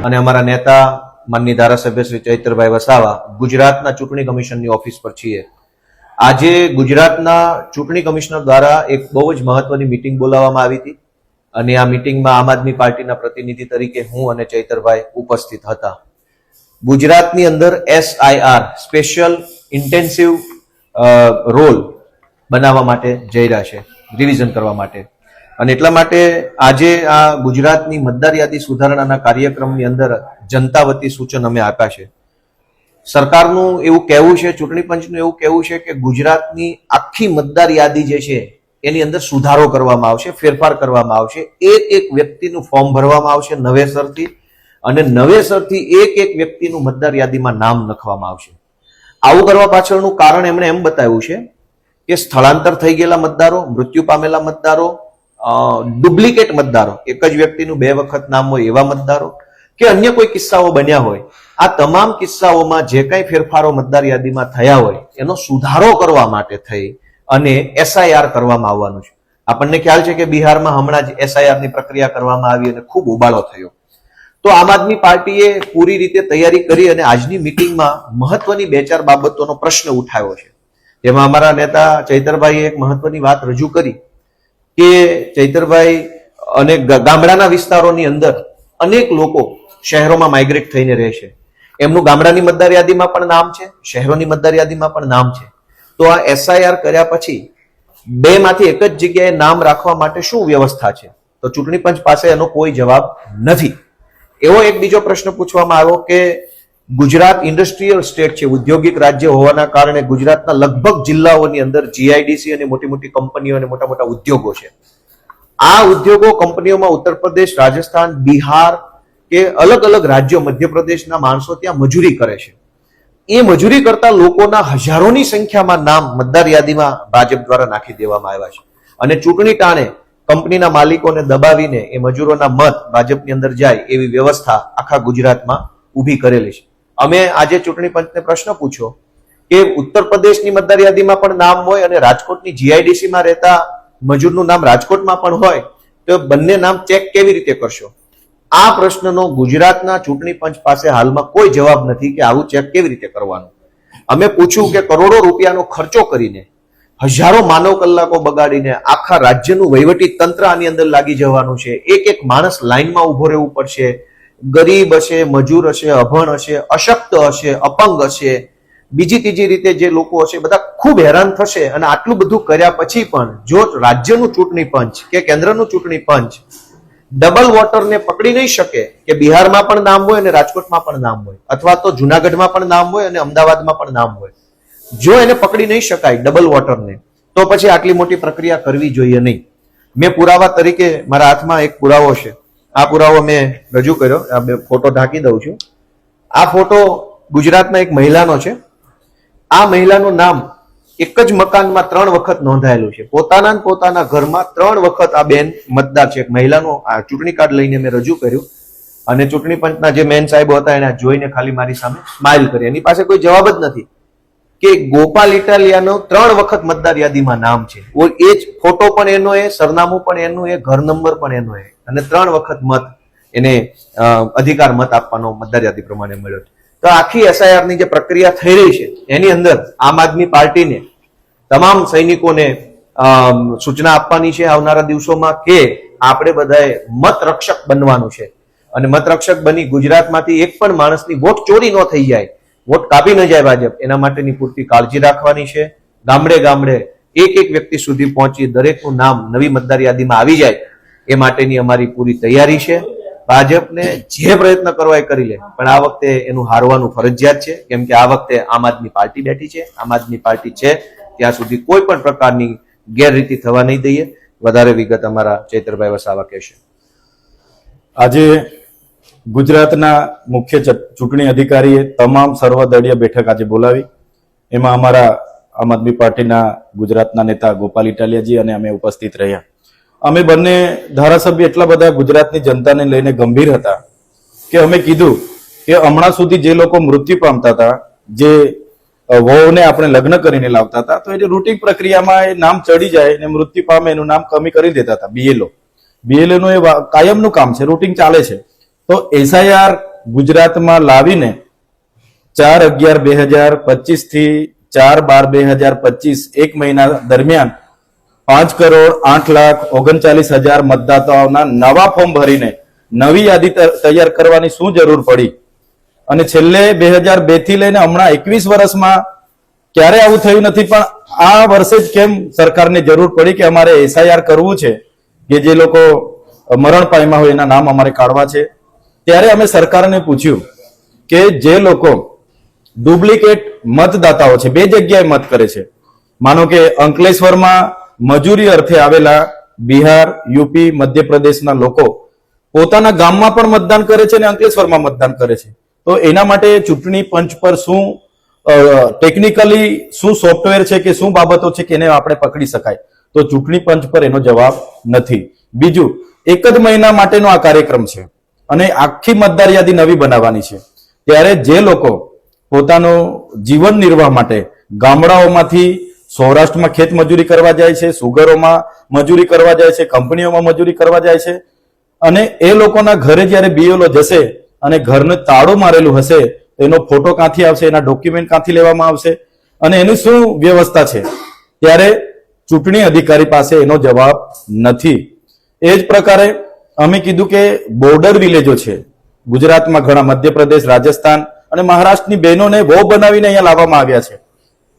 અને અમારા નેતા માનનીય ધારાસભ્ય શ્રી ચૈતરભાઈ વસાવા ગુજરાતના ચૂંટણી કમિશનની ઓફિસ પર છીએ. આજે ગુજરાતના ચૂંટણી કમિશનર દ્વારા એક બહુ જ મહત્વની મીટિંગ બોલાવવામાં આવી હતી અને આ મીટિંગમાં આમ આદમી પાર્ટીના પ્રતિનિધિ તરીકે હું અને ચૈતરભાઈ ઉપસ્થિત હતા. ગુજરાતની અંદર SIR સ્પેશિયલ ઇન્ટેન્સિવ રોલ બનાવવા માટે જઈ રહ્યા છે, રિવિઝન કરવા માટે. અને એટલા માટે આજે આ ગુજરાતની મતદાર યાદી સુધારણાના કાર્યક્રમની અંદર જનતા વતી સૂચન અમે આપ્યા છે. સરકારનું એવું કહેવું છે, ચૂંટણી પંચનું એવું કહેવું છે કે ગુજરાતની આખી મતદાર યાદી જે છે એની અંદર સુધારો કરવામાં આવશે, ફેરફાર કરવામાં આવશે. એક વ્યક્તિનું ફોર્મ ભરવામાં આવશે નવેસરથી અને નવેસરથી એક વ્યક્તિનું મતદાર યાદીમાં નામ લખવામાં આવશે. આવું કરવા પાછળનું કારણ એમણે એમ બતાવ્યું છે કે સ્થળાંતર થઈ ગયેલા મતદારો, મૃત્યુ પામેલા મતદારો, ડુપ્લિકેટ મતદારો, એક જ વ્યક્તિનું 2 વખત નામ હોય એવા મતદારો કે અન્ય કોઈ કિસ્સાઓ બન્યા હોય, આ તમામ કિસ્સાઓમાં જે કઈ ફેરફારો મતદાર યાદીમાં થયા હોય એનો સુધારો કરવા માટે થઈ અને SIR કરવામાં આવવાનું છે. આપણને ખ્યાલ છે કે બિહારમાં હમણાં જ SIR ની પ્રક્રિયા કરવામાં આવી અને ખૂબ ઉબાળો થયો. તો આમ આદમી પાર્ટીએ પૂરી રીતે તૈયારી કરી અને આજની મીટિંગમાં મહત્વની 2-4 બાબતોનો પ્રશ્ન ઉઠાવ્યો છે. જેમાં અમારા નેતા ચૈતરભાઈએ એક મહત્વની વાત રજૂ કરી કે ચૈતરભાઈ અને ગામડાના વિસ્તારોની અંદર અનેક લોકો શહેરોમાં માઇગ્રેટ થઈને રહે છે. એમનું ગામડાની મતદાર યાદીમાં પણ નામ છે, શહેરોની મતદાર યાદીમાં પણ નામ છે. તો આ SIR કર્યા પછી 2 માંથી એક જ જગ્યાએ નામ રાખવા માટે શું વ્યવસ્થા છે? તો ચૂંટણી પંચ પાસે એનો કોઈ જવાબ નથી. એવો એક બીજો પ્રશ્ન પૂછવામાં આવ્યો કે ગુજરાત ઇન્ડસ્ટ્રીયલ સ્ટેટ છે, ઔદ્યોગિક રાજ્ય હોવાના કારણે ગુજરાતના લગભગ જિલ્લાઓની અંદર GIDC અને મોટી મોટી કંપનીઓ અને મોટા મોટા ઉદ્યોગો છે. આ ઉદ્યોગો કંપનીઓમાં ઉત્તર પ્રદેશ, રાજસ્થાન, બિહાર કે અલગ અલગ રાજ્યો, મધ્યપ્રદેશના માણસો ત્યાં મજૂરી કરે છે. એ મજૂરી કરતા લોકોના હજારોની સંખ્યામાં નામ મતદાર યાદીમાં ભાજપ દ્વારા નાખી દેવામાં આવ્યા છે અને ચૂંટણી ટાણે કંપનીના માલિકોને દબાવીને એ મજૂરોના મત ભાજપની અંદર જાય એવી વ્યવસ્થા આખા ગુજરાતમાં ઊભી કરેલી છે. અમે આજે ચૂંટણી પંચને પ્રશ્ન પૂછ્યો કે ઉત્તર પ્રદેશની મતદાર યાદીમાં પણ નામ હોય અને રાજકોટની GIDC માં રહેતા મજૂરનું નામ રાજકોટમાં પણ હોય તો બંને નામ ચેક કેવી રીતે કરશો? આ પ્રશ્નનો ગુજરાતના ચૂંટણી પંચ પાસે હાલમાં કોઈ જવાબ નથી કે આવું ચેક કેવી રીતે કરવાનું. અમે પૂછ્યું કે કરોડો રૂપિયાનો ખર્ચો કરીને, હજારો માનવ કલાકો બગાડીને આખા રાજ્યનું વહીવટી તંત્ર આની અંદર લાગી જવાનું છે. એક માણસ લાઈનમાં ઉભો રહેવું પડશે. ગરીબ હશે, મજૂર હશે, અભણ હશે, અશક્ત હશે, અપંગ હશે, બીજી ત્રીજી રીતે જે લોકો હશે બધા ખૂબ હેરાન થશે. અને આટલું બધું કર્યા પછી પણ જો રાજ્યનું ચૂંટણી પંચ કે કેન્દ્રનું ચૂંટણી પંચ ડબલ વોટરને પકડી નહીં શકે કે બિહારમાં પણ નામ હોય અને રાજકોટમાં પણ નામ હોય અથવા તો જુનાગઢમાં પણ નામ હોય અને અમદાવાદમાં પણ નામ હોય, જો એને પકડી નહીં શકાય ડબલ વોટરને, તો પછી આટલી મોટી પ્રક્રિયા કરવી જોઈએ નહીં. મેં પુરાવા તરીકે મારા હાથમાં એક પુરાવો છે. આ પુરાવો મેં રજૂ કર્યો. આ ફોટો ઢાંકી દઉં છું. આ ફોટો ગુજરાતના એક મહિલાનો છે. આ મહિલાનું નામ એક જ મકાનમાં 3 વખત નોંધાયેલું છે. પોતાના ઘરમાં 3 વખત આ બેન મતદાર છે. એક મહિલાનું આ ચૂંટણી કાર્ડ લઈને મેં રજૂ કર્યું અને ચૂંટણી પંચના જે મેન સાહેબો હતા એને જોઈને ખાલી મારી સામે સ્માઇલ કરી. એની પાસે કોઈ જવાબ જ નથી કે ગોપાલ ઇટાલિયાનો 3 વખત મતદાર યાદીમાં નામ છે. એ જ ફોટો પણ એનો, એ સરનામું પણ એનું, એ ઘર નંબર પણ એનો, અને 3 વખત મત એને અધિકાર મત આપવાનો મતદાર યાદી પ્રમાણે મળ્યો. તો આખી SIR ની જે પ્રક્રિયા થઈ રહી છે એની અંદર આમ આદમી પાર્ટીને તમામ સૈનિકોને સૂચના આપવાની છે આવનારા દિવસોમાં કે આપણે બધાએ મત રક્ષક બનવાનું છે અને મત રક્ષક બની ગુજરાતમાંથી એક પણ માણસની વોટ ચોરી ન થઈ જાય, વોટ કાપી ન જાય ભાજપ, એના માટેની પૂરતી કાળજી રાખવાની છે. ગામડે ગામડે એક વ્યક્તિ સુધી પહોંચી દરેકનું નામ નવી મતદાર યાદીમાં આવી જાય એ માટેની અમારી પૂરી તૈયારી છે. ભાજપને જે પ્રયત્ન કરવા એ કરી લે, પણ આ વખતે એનું હારવાનું ફરજિયાત છે. કેમ કે આ વખતે આમ આદમી પાર્ટી બેઠી છે. આમ આદમી પાર્ટી છે ત્યાં સુધી કોઈ પણ પ્રકારની ગેરરીતિ થવા નહીં દઈએ. વધારે વિગત અમારા ચૈતરભાઈ વસાવા કહેશે. આજે ગુજરાતના મુખ્ય ચૂંટણી અધિકારીએ તમામ સર્વદળીય બેઠક આજે બોલાવી. એમાં અમારા આમ આદમી પાર્ટીના ગુજરાતના નેતા ગોપાલ ઇટાલિયાજી અને અમે ઉપસ્થિત રહ્યા. અમે બંને ધારાસભ્ય એટલા બધા ગુજરાતની જનતાને લઈને ગંભીર હતા કે અમે કીધું કે હમણાં સુધી જે લોકો મૃત્યુ પામતા હતા, જે વહુને આપણે લગ્ન કરીને લાવતા હતા, તો એ રૂટીન પ્રક્રિયામાં એ નામ ચડી જાય ને મૃત્યુ પામે એનું નામ કમી કરી દેતા હતા. BLO નું એ કાયમનું કામ છે, રૂટીન ચાલે છે. તો SIR ગુજરાતમાં લાવીને 4/11/2025 થી 4/12/2025 એક મહિના દરમિયાન 5,08,39,000 મતદાતાઓના નવા ફોર્મ ભરીને નવી યાદી તૈયાર કરવાની શું જરૂર પડી? અને છેલ્લે 2002 થી લઈને હમણાં 21 વર્ષમાં ક્યારે આવું થયું નથી, પણ આ વર્ષે જ કેમ સરકારને જરૂર પડી કે અમારે એસઆઈઆર કરવું છે કે જે લોકો મરણ પામ્યા હોય એના નામ અમારે કાઢવા છે? ત્યારે અમે સરકારને પૂછ્યું કે જે લોકો ડુપ્લિકેટ મતદાતાઓ છે, બે જગ્યાએ મત કરે છે, માનો કે અંકલેશ્વરમાં મજૂરી અર્થે આવેલા બિહાર, યુપી, મધ્યપ્રદેશના લોકો પોતાના ગામમાં પણ મતદાન કરે છે અને અંકલેશ્વરમાં મતદાન કરે છે, તો એના માટે ચૂંટણી પંચ પર શું ટેકનિકલી શું સોફ્ટવેર છે કે શું બાબતો છે કે એને આપણે પકડી શકાય? તો ચૂંટણી પંચ પર એનો જવાબ નથી. બીજું, એક જ મહિના માટેનો આ કાર્યક્રમ છે અને આખી મતદાર યાદી નવી બનાવવાની છે, ત્યારે જે લોકો પોતાનું જીવન નિર્વાહ માટે ગામડાઓમાંથી સૌરાષ્ટ્રમાં ખેત મજૂરી કરવા જાય છે, સુગરોમાં મજૂરી કરવા જાય છે, કંપનીઓમાં મજૂરી કરવા જાય છે, અને એ લોકોના ઘરે જ્યારે બીએલઓ જશે અને ઘરને તાળું મારેલું હશે, એનો ફોટો ક્યાંથી આવશે, એના ડોક્યુમેન્ટ ક્યાંથી લેવામાં આવશે અને એની શું વ્યવસ્થા છે? ત્યારે ચૂંટણી અધિકારી પાસે એનો જવાબ નથી. એ જ પ્રકારે અમે કીધું કે બોર્ડર વિલેજો છે ગુજરાતમાં, ઘણા મધ્યપ્રદેશ, રાજસ્થાન અને મહારાષ્ટ્રની બહેનોને વહુ બનાવીને અહીંયા લાવવામાં આવ્યા છે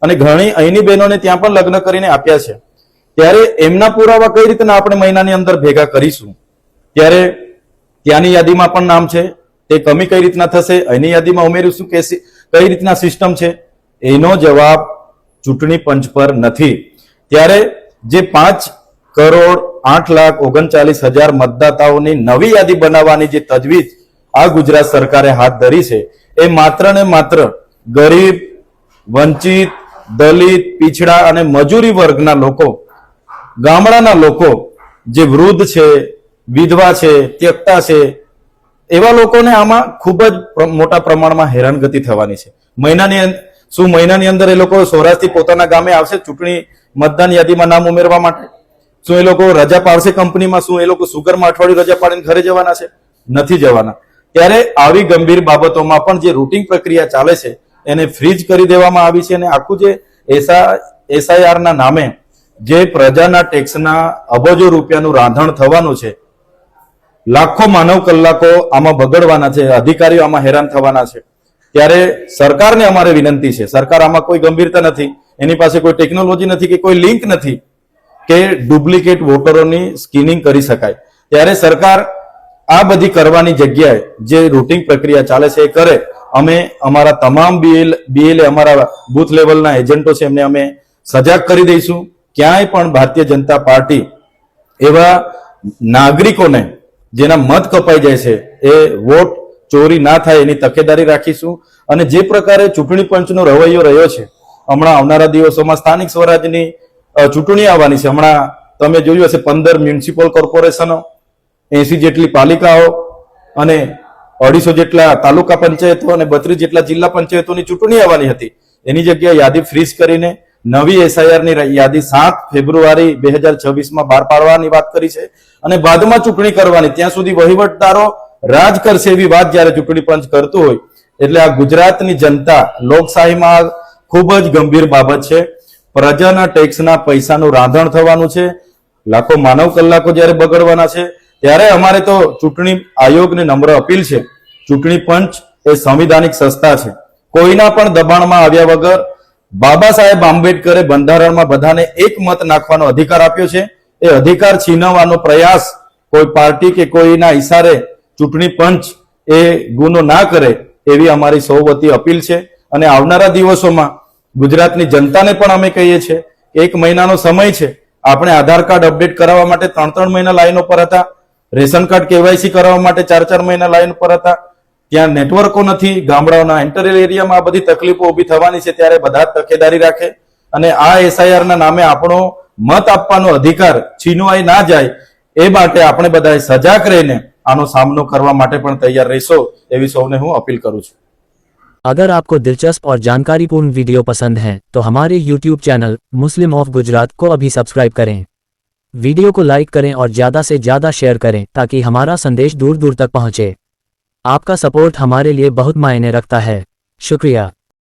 અને ઘણી અહીંની બહેનોને ત્યાં પણ લગ્ન કરીને આપ્યા છે. ત્યારે એમના પુરાવા કઈ રીતના આપણે મહિનાની અંદર ભેગા કરીશું? ત્યારે ત્યાંની યાદીમાં પણ નામ છે, તે કમી કઈ રીતના થશે? અહીંની યાદીમાં ઉમેરીશું કે કઈ રીતના સિસ્ટમ છે? એનો જવાબ ચૂંટણી પંચ પર નથી. ત્યારે જે 5,08,39,000 મતદાતાઓની નવી યાદી બનાવવાની જે તજવીજ આ ગુજરાત સરકારે હાથ ધરી છે, એ માત્ર ને માત્ર ગરીબ, વંચિત, દલિત, પીછડા અને મજૂરી વર્ગના લોકો, ગામડાના લોકો, જે વૃદ્ધ છે, વિધવા છે, ત્યક્તા છે, એવા લોકોને આમાં ખૂબ જ મોટા પ્રમાણમાં હેરાનગતિ થવાની છે. મહિનાની અંદર એ લોકો સૌરાષ્ટ્રથી પોતાના ગામે આવશે ચૂંટણી મતદાન યાદીમાં નામ ઉમેરવા માટે? શું એ લોકો રજા પાડશે કંપનીમાં? શું એ લોકો સુગરમાં અઠવાડિયું રજા પાડીને ઘરે જવાના છે? નથી જવાના. ત્યારે આવી ગંભીર બાબતોમાં પણ જે રૂટિંગ પ્રક્રિયા ચાલે છે એને ફ્રીજ કરી દેવામાં આવી છે અને આખું જે એસઆઈઆર ના નામે જે પ્રજાના ટેક્સના અબજો રૂપિયાનું રાંધણ થવાનું છે, લાખો માનવ કલાકો આમાં બગડવાના છે, અધિકારીઓ આમાં હેરાન થવાના છે. ત્યારે સરકારને અમારે વિનંતી છે, સરકાર આમાં કોઈ ગંભીરતા નથી, એની પાસે કોઈ ટેકનોલોજી નથી કે કોઈ લિંક નથી કે ડુપ્લિકેટ વોટરોની સ્કીનિંગ કરી શકાય. ત્યારે સરકાર આ બધી કરવાની જગ્યાએ જે રૂટિંગ પ્રક્રિયા ચાલે છે એ કરે. અમે અમારા તમામ બીએલએ અમારા બૂથ લેવલના એજન્ટો છે એમને અમે સજાગ કરી દઈશું. ક્યાંય પણ ભારતીય જનતા પાર્ટી એવા નાગરિકોને જેના મત કપાઈ જાય છે એ વોટ ચોરી ના થાય એની તકેદારી રાખીશું. અને જે પ્રકારે ચૂંટણી પંચનો રવૈયો રહ્યો છે, હમણાં આવનારા દિવસોમાં સ્થાનિક સ્વરાજની ચૂંટણી આવવાની છે. હમણાં તમે જોયું હશે 15 મ્યુનિસિપલ કોર્પોરેશનો, 80 જેટલી પાલિકાઓ અને 250 જેટલા તાલુકા પંચાયતો અને 32 જેટલા જિલ્લા પંચાયતોની ચૂંટણી આવવાની હતી. એની જગ્યાએ યાદી ફ્રીઝ કરીને નવી એસઆઈઆર ની યાદી 7 ફેબ્રુઆરી 2026 બહાર પાડવાની વાત કરી છે અને બાદમાં ચૂંટણી કરવાની. ત્યાં સુધી વહીવટદારો રાજ કરશે એવી વાત જયારે ચૂંટણી પંચ કરતું હોય, એટલે આ ગુજરાતની જનતા લોકશાહીમાં ખૂબ જ ગંભીર બાબત છે. પ્રજાના ટેક્સના પૈસાનું રાંધણ થવાનું છે, લાખો માનવ કલાકો જયારે બગડવાના છે. ત્યારે અમારે તો ચૂંટણી આયોગને નમ્ર અપીલ છે, ચૂંટણી પંચ એ સંવિધાનિક સંસ્થા છે, કોઈના પણ દબાણમાં આવ્યા વગર બાબા સાહેબ આંબેડકરે બંધારણમાં બધાને એક મત નાખવાનો અધિકાર આપ્યો છે. એ અધિકાર છીનવવાનો પ્રયાસ કોઈ પાર્ટી કે કોઈના ઈશારે ચૂંટણી પંચ એ ગુનો ના કરે એવી અમારી સૌ વતી અપીલ છે. અને આવનારા દિવસોમાં ગુજરાતની જનતાને પણ અમે કહીએ છીએ કે 1 મહિનાનો સમય છે. આપણે આધાર કાર્ડ અપડેટ કરાવવા માટે 3-3 મહિના લાઈનો પર હતા, રેશન કાર્ડ કેવાયસી કરાવવા માટે 4-4 મહિના લાઈન પર હતા. ત્યાં નેટવર્કો નથી, ગામડાઓના ઇન્ટરિયર એરિયામાં આ બધી તકલીફો ઊભી થવાની છે. ત્યારે બધા તકેદારી રાખે અને આ એસઆઈઆર ના નામે આપણો મત આપવાનો અધિકાર છીનવાઈ ના જાય એ માટે આપણે બધા સજાગ રહીને આનો સામનો કરવા માટે પણ તૈયાર રહીશો એવી સૌને હું અપીલ કરું છું. अगर आपको दिलचस्प और जानकारीपूर्ण वीडियो पसंद है तो हमारे YouTube channel Muslim of Gujarat को अभी सब्सक्राइब करें, वीडियो को लाइक करें और ज़्यादा से ज़्यादा शेयर करें ताकि हमारा संदेश दूर दूर तक पहुँचे. आपका सपोर्ट हमारे लिए बहुत मायने रखता है। शुक्रिया।